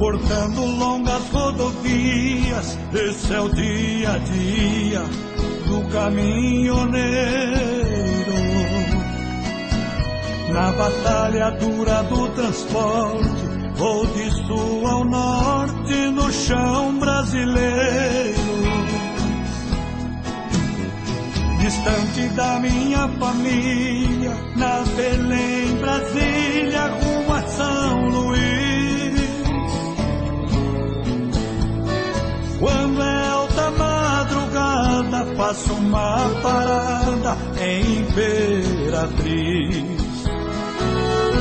cortando longas rodovias. Esse é o dia a dia do caminhoneiro. Na batalha dura do transporte, vou de sul ao norte no chão brasileiro. Distante da minha família, na Belém, Brasília, rumo a São Luís. Quando é alta madrugada, faço uma parada em Imperatriz.